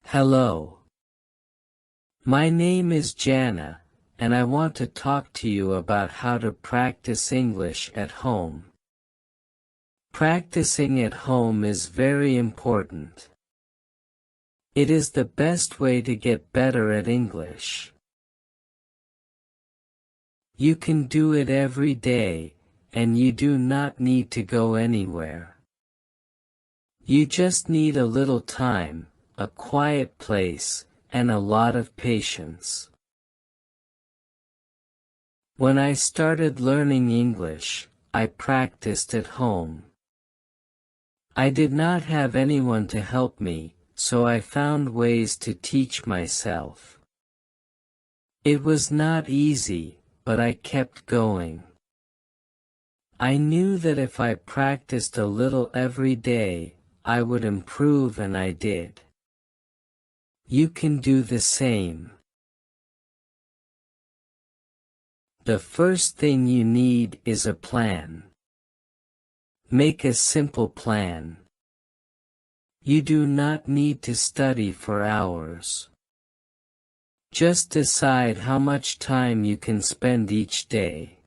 Hello. My name is Jana, and I want to talk to you about how to practice English at home. Practicing at home is very important. It is the best way to get better at English. You can do it every day, and you do not need to go anywhere. You just need a little time, a quiet place, and a lot of patience. When I started learning English, I practiced at home. I did not have anyone to help me, so I found ways to teach myself. It was not easy, but I kept going. I knew that if I practiced a little every day, I would improve, and I did. You can do the same. The first thing you need is a plan. Make a simple plan. You do not need to study for hours. Just decide how much time you can spend each day.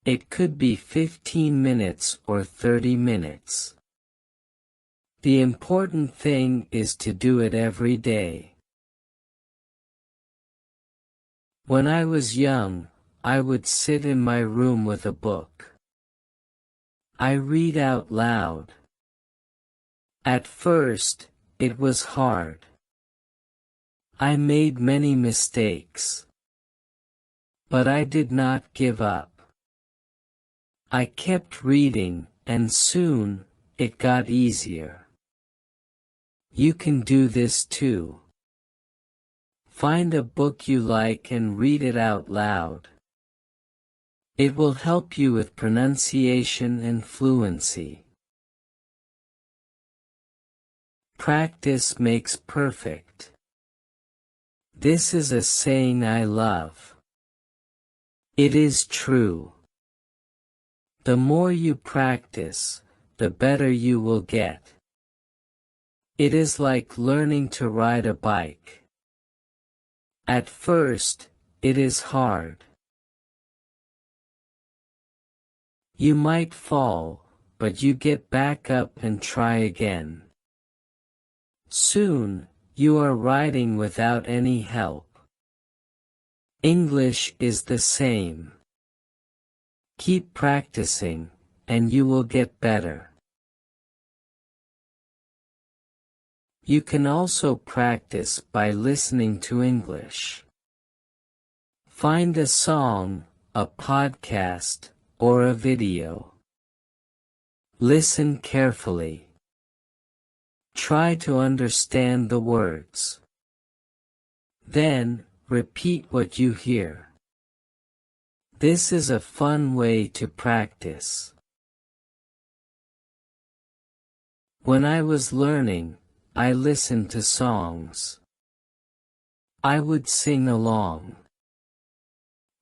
It could be 15 minutes or 30 minutes. The important thing is to do it every day. When I was young, I would sit in my room with a book. I read out loud. At first, it was hard. I made many mistakes. But I did not give up. I kept reading, and soon, it got easier. You can do this too. Find a book you like and read it out loud. It will help you with pronunciation and fluency. Practice makes perfect. This is a saying I love. It is true. The more you practice, the better you will get. It is like learning to ride a bike. At first, it is hard. You might fall, but you get back up and try again. Soon, you are riding without any help. English is the same. Keep practicing, and you will get better. You can also practice by listening to English. Find a song, a podcast, or a video. Listen carefully. Try to understand the words. Then, repeat what you hear. This is a fun way to practice. When I was learning, I listened to songs. I would sing along.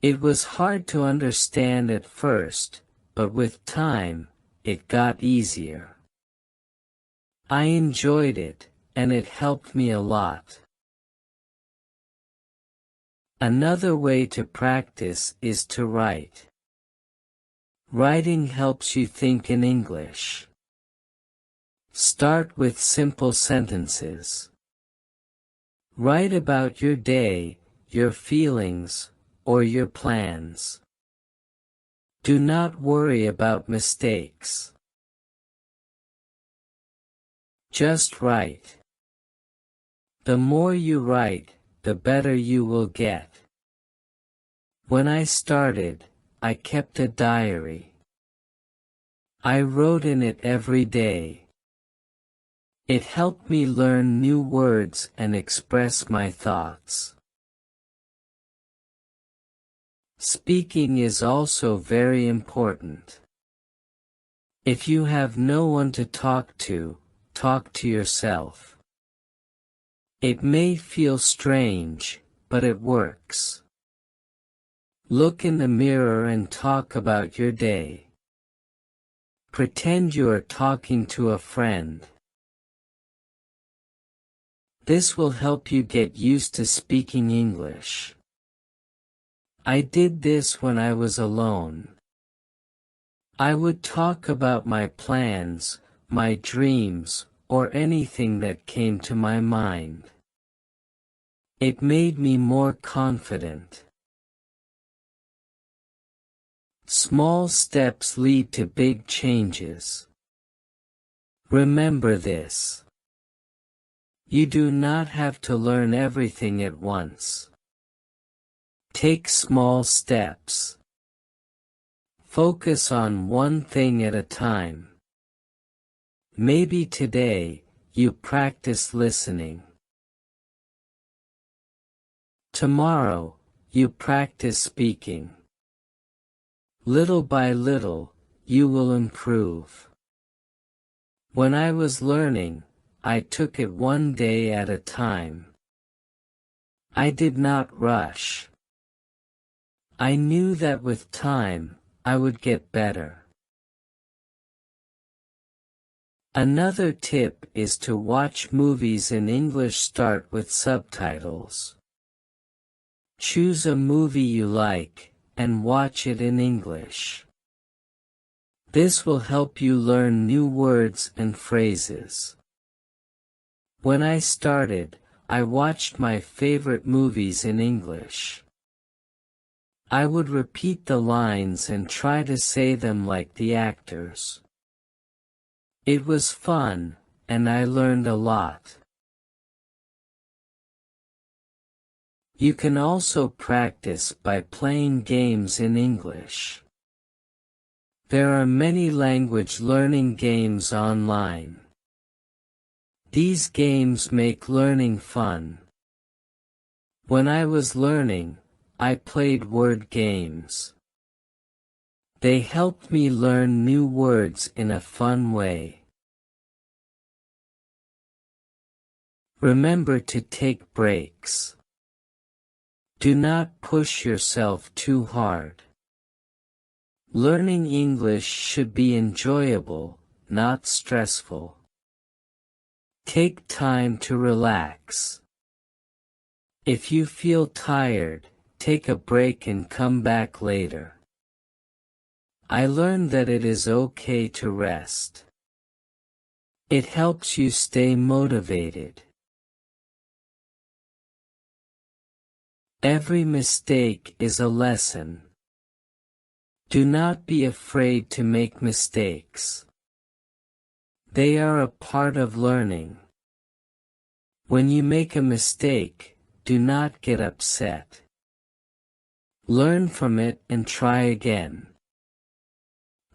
It was hard to understand at first, but with time, it got easier. I enjoyed it, and it helped me a lot. Another way to practice is to write. Writing helps you think in English. Start with simple sentences. Write about your day, your feelings, or your plans. Do not worry about mistakes. Just write. The more you write, the better you will get. When I started, I kept a diary. I wrote in it every day. It helped me learn new words and express my thoughts. Speaking is also very important. If you have no one to talk to yourself. It may feel strange, but it works. Look in the mirror and talk about your day. Pretend you are talking to a friend. This will help you get used to speaking English. I did this when I was alone. I would talk about my plans, my dreams, or anything that came to my mind. It made me more confident. Small steps lead to big changes. Remember this. You do not have to learn everything at once. Take small steps. Focus on one thing at a time. Maybe today, you practice listening. Tomorrow, you practice speaking. Little by little, you will improve. When I was learning, I took it one day at a time. I did not rush. I knew that with time, I would get better. Another tip is to watch movies in English. Start with subtitles. Choose a movie you like, and watch it in English. This will help you learn new words and phrases. When I started, I watched my favorite movies in English. I would repeat the lines and try to say them like the actors. It was fun, and I learned a lot. You can also practice by playing games in English. There are many language learning games online. These games make learning fun. When I was learning, I played word games. They helped me learn new words in a fun way. Remember to take breaks. Do not push yourself too hard. Learning English should be enjoyable, not stressful. Take time to relax. If you feel tired, take a break and come back later. I learned that it is okay to rest. It helps you stay motivated. Every mistake is a lesson. Do not be afraid to make mistakes. They are a part of learning. When you make a mistake, do not get upset. Learn from it and try again.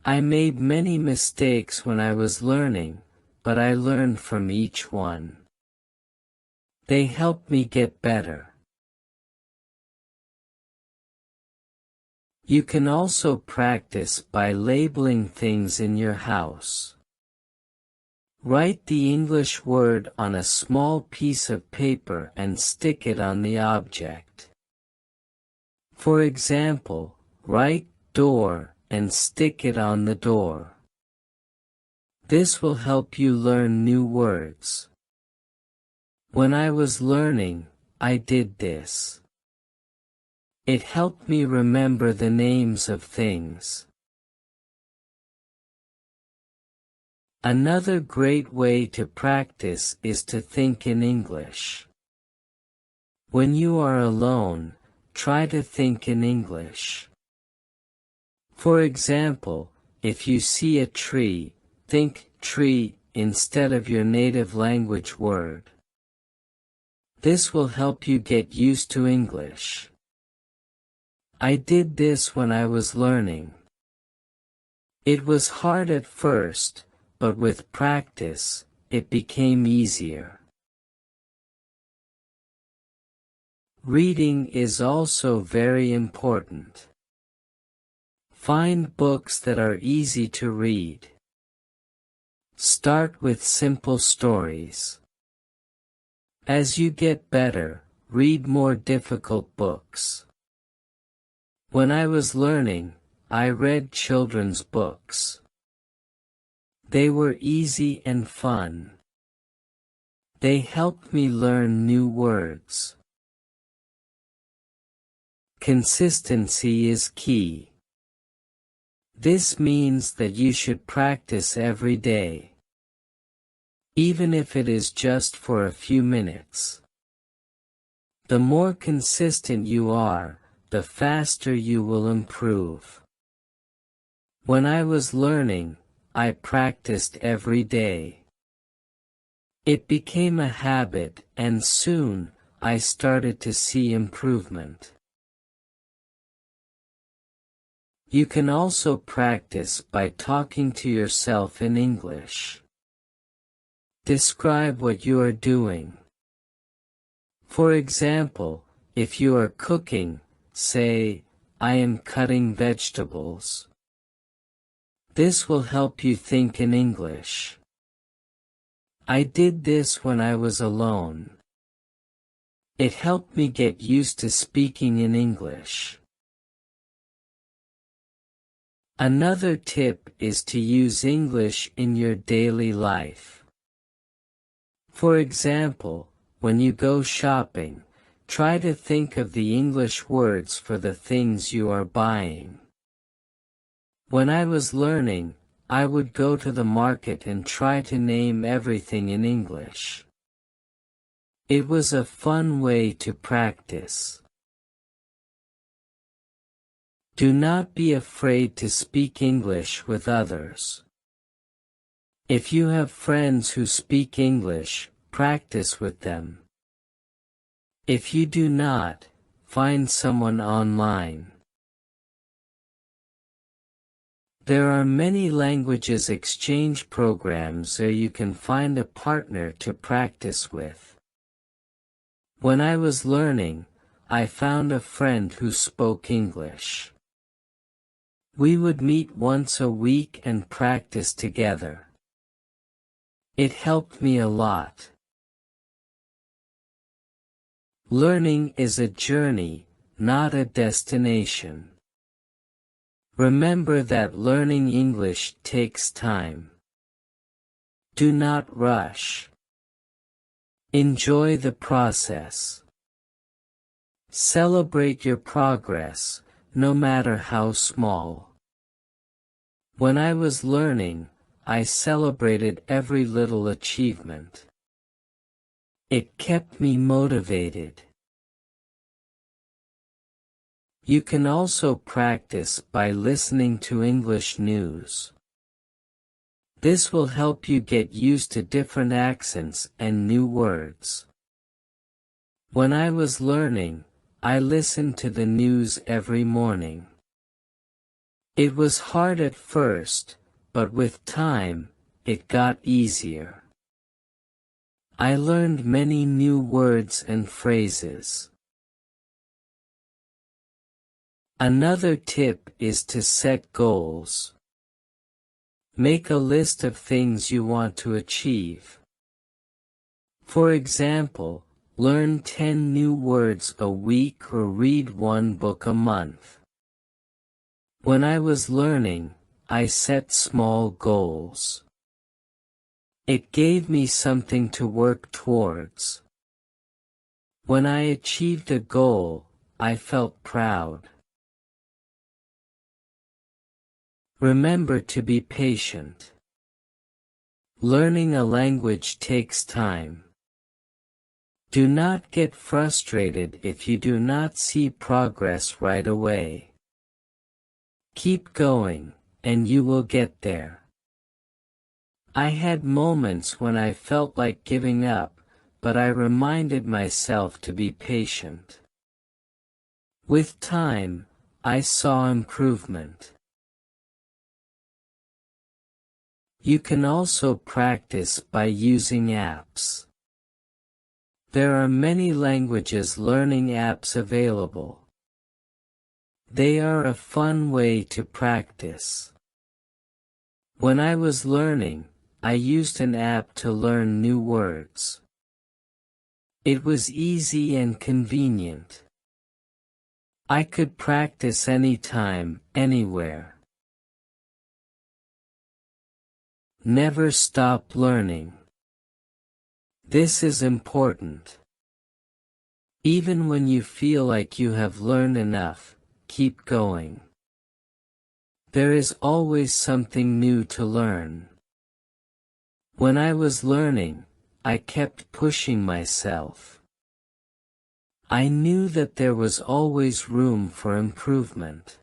I made many mistakes when I was learning, but I learned from each one. They helped me get better. You can also practice by labeling things in your house. Write the English word on a small piece of paper and stick it on the object. For example, write door and stick it on the door. This will help you learn new words. When I was learning, I did this. It helped me remember the names of things. Another great way to practice is to think in English. When you are alone, try to think in English. For example, if you see a tree, think tree instead of your native language word. This will help you get used to English. I did this when I was learning. It was hard at first, but with practice, it became easier. Reading is also very important. Find books that are easy to read. Start with simple stories. As you get better, read more difficult books. When I was learning, I read children's books. They were easy and fun. They help me learn new words. Consistency is key. This means that you should practice every day, even if it is just for a few minutes. The more consistent you are, the faster you will improve. When I was learning, I practiced every day. It became a habit, and soon, I started to see improvement. You can also practice by talking to yourself in English. Describe what you are doing. For example, if you are cooking, say, "I am cutting vegetables." This will help you think in English. I did this when I was alone. It helped me get used to speaking in English. Another tip is to use English in your daily life. For example, when you go shopping, try to think of the English words for the things you are buying. When I was learning, I would go to the market and try to name everything in English. It was a fun way to practice. Do not be afraid to speak English with others. If you have friends who speak English, practice with them. If you do not, find someone online. There are many languages exchange programs where you can find a partner to practice with. When I was learning, I found a friend who spoke English. We would meet once a week and practice together. It helped me a lot. Learning is a journey, not a destination. Remember that learning English takes time. Do not rush. Enjoy the process. Celebrate your progress, no matter how small. When I was learning, I celebrated every little achievement. It kept me motivated. You can also practice by listening to English news. This will help you get used to different accents and new words. When I was learning, I listened to the news every morning. It was hard at first, but with time, it got easier. I learned many new words and phrases. Another tip is to set goals. Make a list of things you want to achieve. For example, learn 10 new words a week or read one book a month. When I was learning, I set small goals. It gave me something to work towards. When I achieved a goal, I felt proud. Remember to be patient. Learning a language takes time. Do not get frustrated if you do not see progress right away. Keep going, and you will get there. I had moments when I felt like giving up, but I reminded myself to be patient. With time, I saw improvement. You can also practice by using apps. There are many languages learning apps available. They are a fun way to practice. When I was learning, I used an app to learn new words. It was easy and convenient. I could practice anytime, anywhere. Never stop learning. This is important. Even when you feel like you have learned enough, keep going. There is always something new to learn. When I was learning, I kept pushing myself. I knew that there was always room for improvement.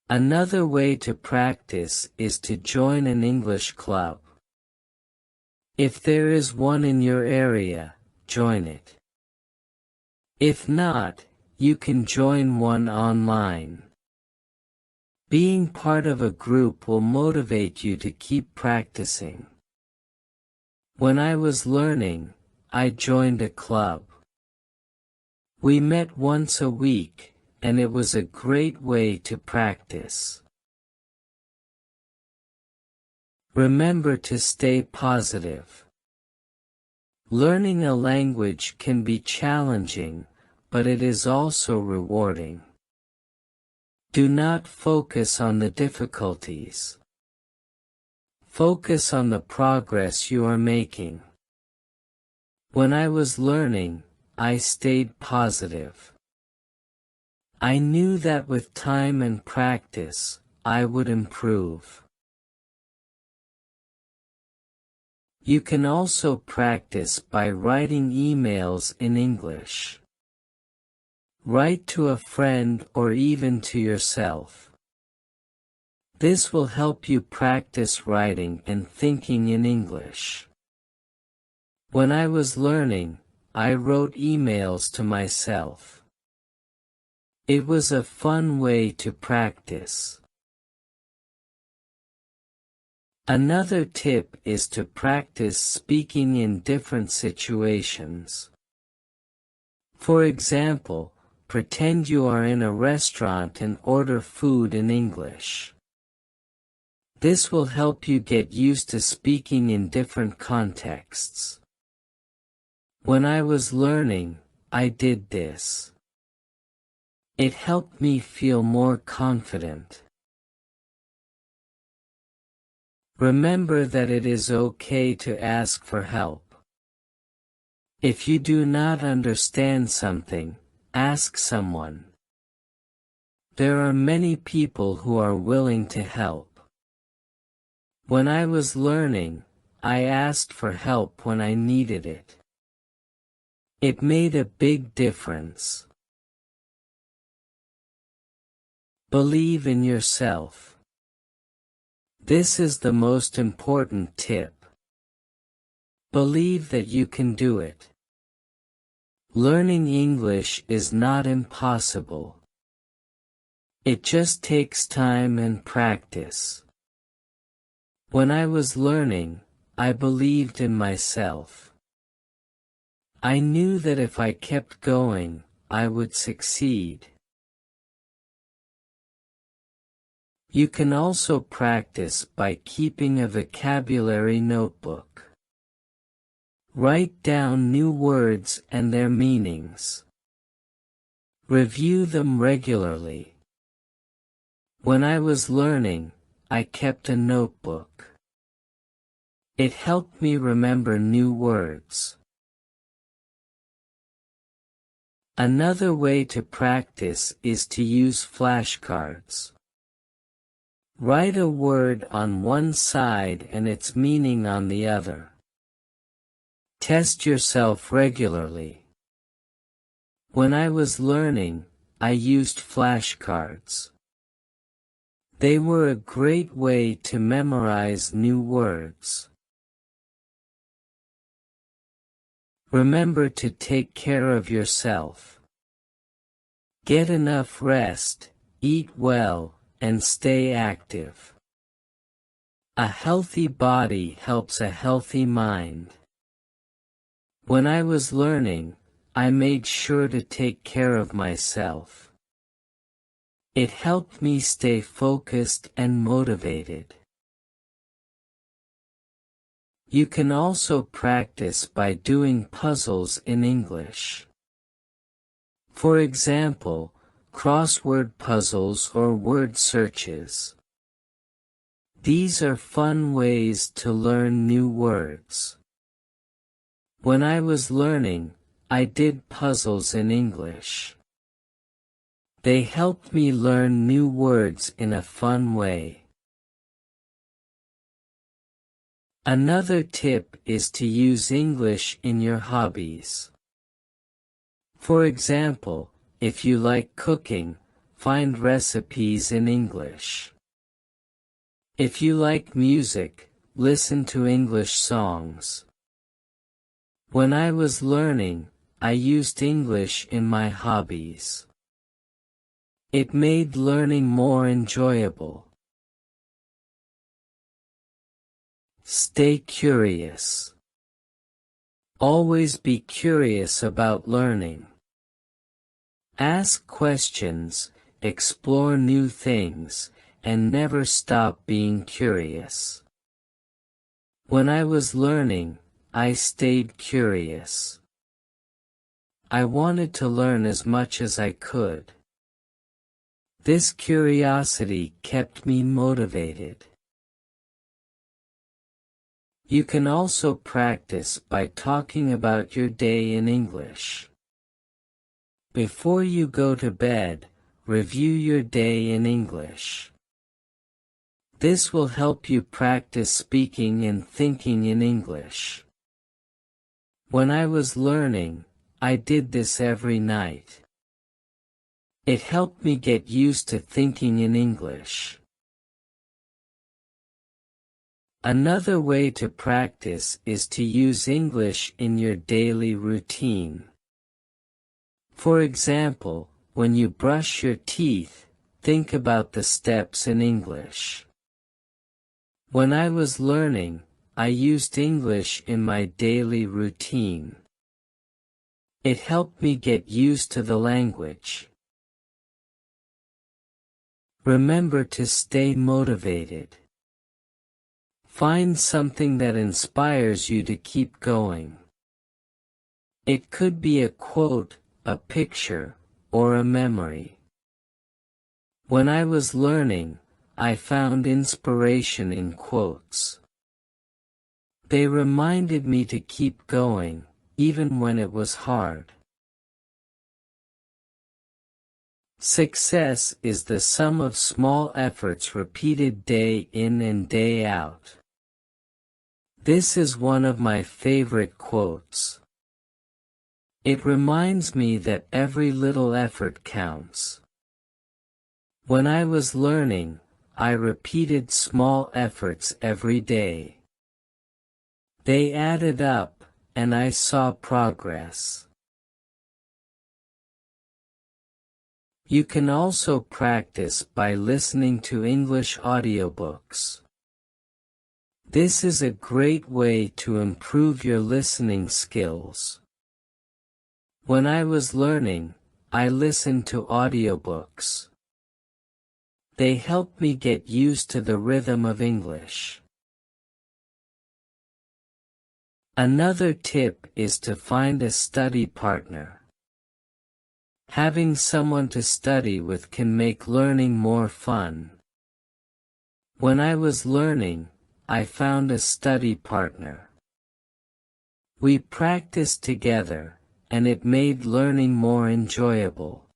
Another way to practice is to join an English club. If there is one in your area, join it. If not, you can join one online. Being part of a group will motivate you to keep practicing. When I was learning, I joined a club. We met once a week, and it was a great way to practice. Remember to stay positive. Learning a language can be challenging, but it is also rewarding. Do not focus on the difficulties. Focus on the progress you are making. When I was learning, I stayed positive. I knew that with time and practice, I would improve. You can also practice by writing emails in English. Write to a friend or even to yourself. This will help you practice writing and thinking in English. When I was learning, I wrote emails to myself. It was a fun way to practice. Another tip is to practice speaking in different situations. For example, pretend you are in a restaurant and order food in English. This will help you get used to speaking in different contexts. When I was learning, I did this. It helped me feel more confident. Remember that it is okay to ask for help. If you do not understand something, ask someone. There are many people who are willing to help. When I was learning, I asked for help when I needed it. It made a big difference. Believe in yourself. This is the most important tip. Believe that you can do it. Learning English is not impossible. It just takes time and practice. When I was learning, I believed in myself. I knew that if I kept going, I would succeed. You can also practice by keeping a vocabulary notebook. Write down new words and their meanings. Review them regularly. When I was learning, I kept a notebook. It helped me remember new words. Another way to practice is to use flashcards. Write a word on one side and its meaning on the other. Test yourself regularly. When I was learning, I used flashcards. They were a great way to memorize new words. Remember to take care of yourself. Get enough rest, eat well, and stay active. A healthy body helps a healthy mind. When I was learning, I made sure to take care of myself. It helped me stay focused and motivated. You can also practice by doing puzzles in English. For example, crossword puzzles or word searches. These are fun ways to learn new words. When I was learning, I did puzzles in English. They helped me learn new words in a fun way. Another tip is to use English in your hobbies. For example, if you like cooking, find recipes in English. If you like music, listen to English songs. When I was learning, I used English in my hobbies. It made learning more enjoyable. Stay curious. Always be curious about learning. Ask questions, explore new things, and never stop being curious. When I was learning, I stayed curious. I wanted to learn as much as I could. This curiosity kept me motivated. You can also practice by talking about your day in English. Before you go to bed, review your day in English. This will help you practice speaking and thinking in English. When I was learning, I did this every night. It helped me get used to thinking in English. Another way to practice is to use English in your daily routine. For example, when you brush your teeth, think about the steps in English. When I was learning, I used English in my daily routine. It helped me get used to the language. Remember to stay motivated. Find something that inspires you to keep going. It could be a quote, a picture, or a memory. When I was learning, I found inspiration in quotes. They reminded me to keep going, even when it was hard. Success is the sum of small efforts repeated day in and day out. This is one of my favorite quotes. It reminds me that every little effort counts. When I was learning, I repeated small efforts every day. They added up, and I saw progress. You can also practice by listening to English audiobooks. This is a great way to improve your listening skills. When I was learning, I listened to audiobooks. They helped me get used to the rhythm of English. Another tip is to find a study partner. Having someone to study with can make learning more fun. When I was learning, I found a study partner. We practiced together, and it made learning more enjoyable.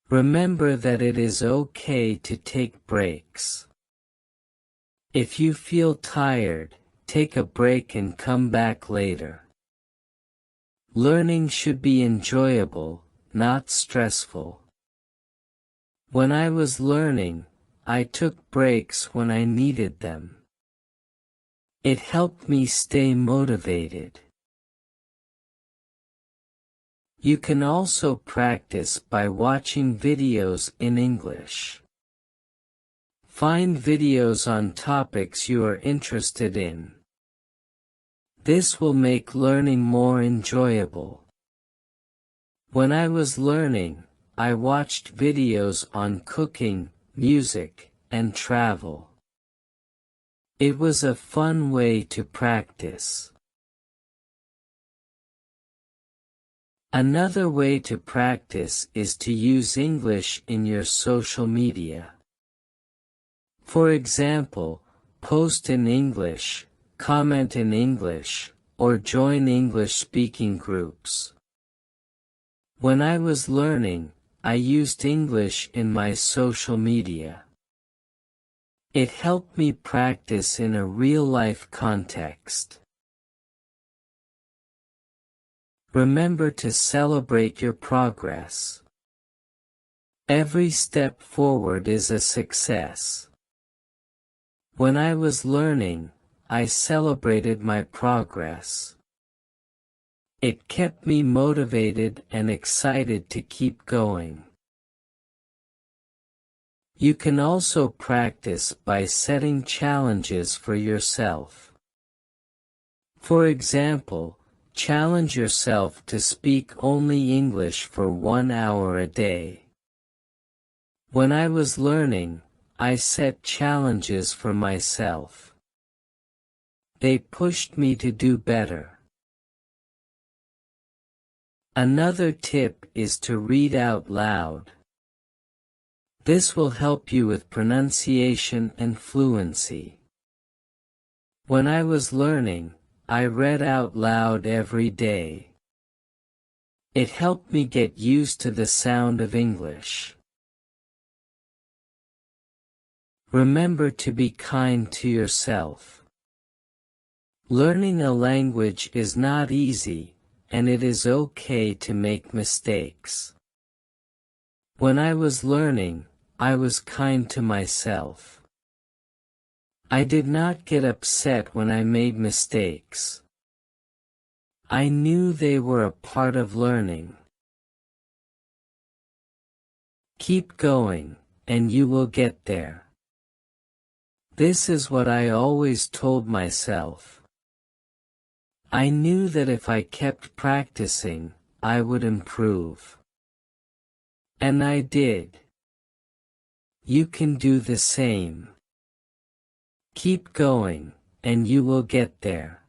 Remember that it is okay to take breaks. If you feel tired, take a break and come back later. Learning should be enjoyable, not stressful. When I was learning, I took breaks when I needed them. It helped me stay motivated. You can also practice by watching videos in English. Find videos on topics you are interested in. This will make learning more enjoyable. When I was learning, I watched videos on cooking, music, and travel. It was a fun way to practice. Another way to practice is to use English in your social media. For example, post in English, comment in English, or join English-speaking groups. When I was learning, I used English in my social media. It helped me practice in a real-life context. Remember to celebrate your progress. Every step forward is a success. When I was learning, I celebrated my progress. It kept me motivated and excited to keep going. You can also practice by setting challenges for yourself. For example, challenge yourself to speak only English for 1 hour a day. When I was learning, I set challenges for myself. They pushed me to do better. Another tip is to read out loud. This will help you with pronunciation and fluency. When I was learning, I read out loud every day. It helped me get used to the sound of English. Remember to be kind to yourself. Learning a language is not easy, and it is okay to make mistakes. When I was learning, I was kind to myself. I did not get upset when I made mistakes. I knew they were a part of learning. Keep going, and you will get there. This is what I always told myself. I knew that if I kept practicing, I would improve. And I did. You can do the same. Keep going, and you will get there.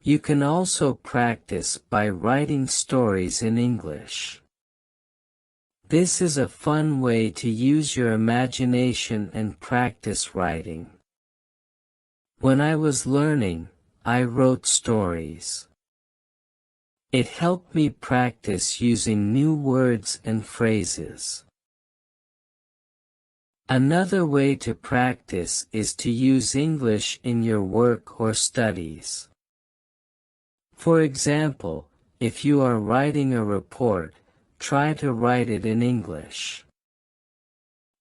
You can also practice by writing stories in English. This is a fun way to use your imagination and practice writing. When I was learning, I wrote stories. It helped me practice using new words and phrases. Another way to practice is to use English in your work or studies. For example, if you are writing a report, try to write it in English.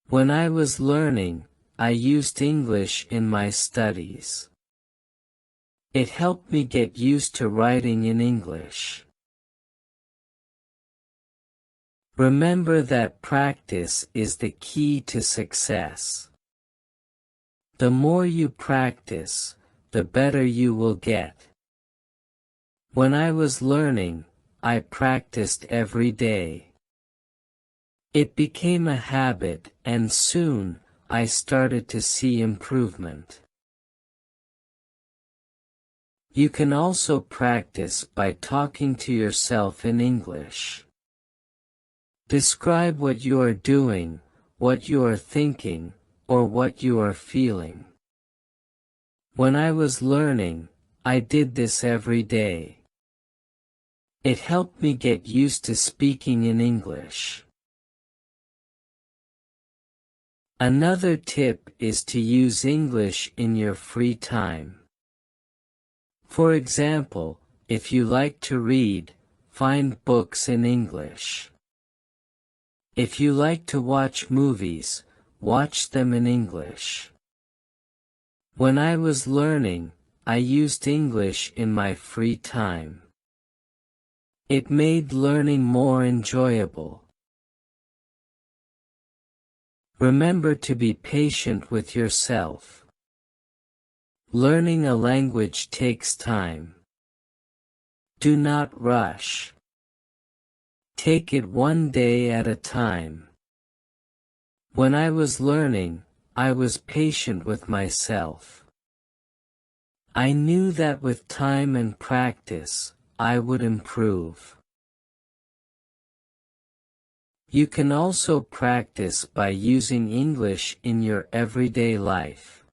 When I was learning, I used English in my studies. It helped me get used to writing in English. Remember that practice is the key to success. The more you practice, the better you will get. When I was learning, I practiced every day. It became a habit, and soon, I started to see improvement. You can also practice by talking to yourself in English. Describe what you are doing, what you are thinking, or what you are feeling. When I was learning, I did this every day. It helped me get used to speaking in English. Another tip is to use English in your free time. For example, if you like to read, find books in English. If you like to watch movies, watch them in English. When I was learning, I used English in my free time. It made learning more enjoyable. Remember to be patient with yourself. Learning a language takes time. Do not rush. Take it one day at a time. When I was learning, I was patient with myself. I knew that with time and practice, I would improve. You can also practice by using English in your everyday life.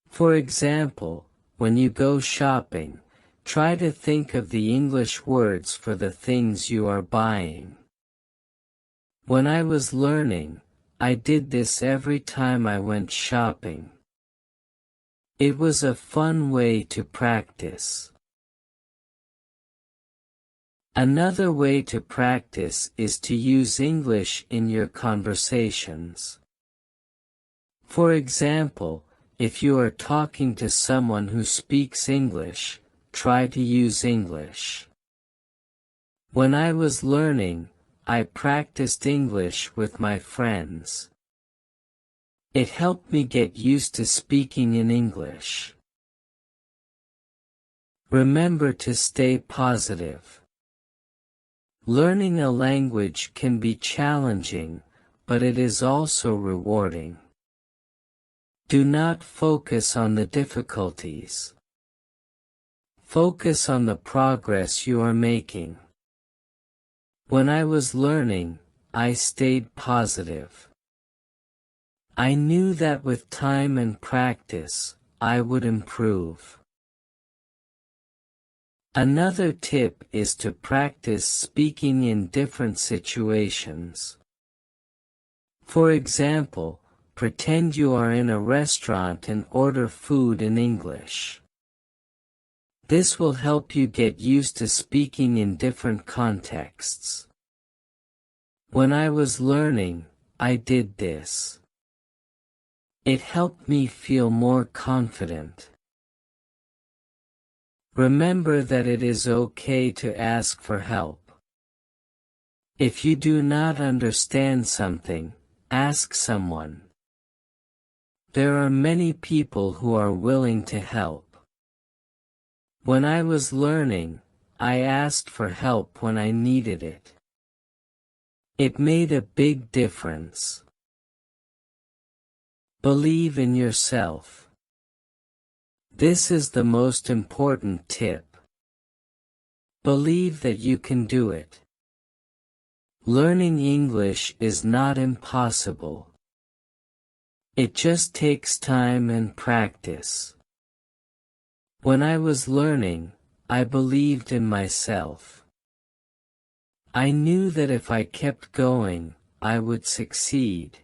For example, when you go shopping, try to think of the English words for the things you are buying. When I was learning, I did this every time I went shopping. It was a fun way to practice. Another way to practice is to use English in your conversations. For example, if you are talking to someone who speaks English, try to use English. When I was learning, I practiced English with my friends. It helped me get used to speaking in English. Remember to stay positive. Learning a language can be challenging, but it is also rewarding. Do not focus on the difficulties. Focus on the progress you are making. When I was learning, I stayed positive. I knew that with time and practice, I would improve. Another tip is to practice speaking in different situations. For example, pretend you are in a restaurant and order food in English. This will help you get used to speaking in different contexts. When I was learning, I did this. It helped me feel more confident. Remember that it is okay to ask for help. If you do not understand something, ask someone. There are many people who are willing to help. When I was learning, I asked for help when I needed it. It made a big difference. Believe in yourself. This is the most important tip. Believe that you can do it. Learning English is not impossible. It just takes time and practice. When I was learning, I believed in myself. I knew that if I kept going, I would succeed.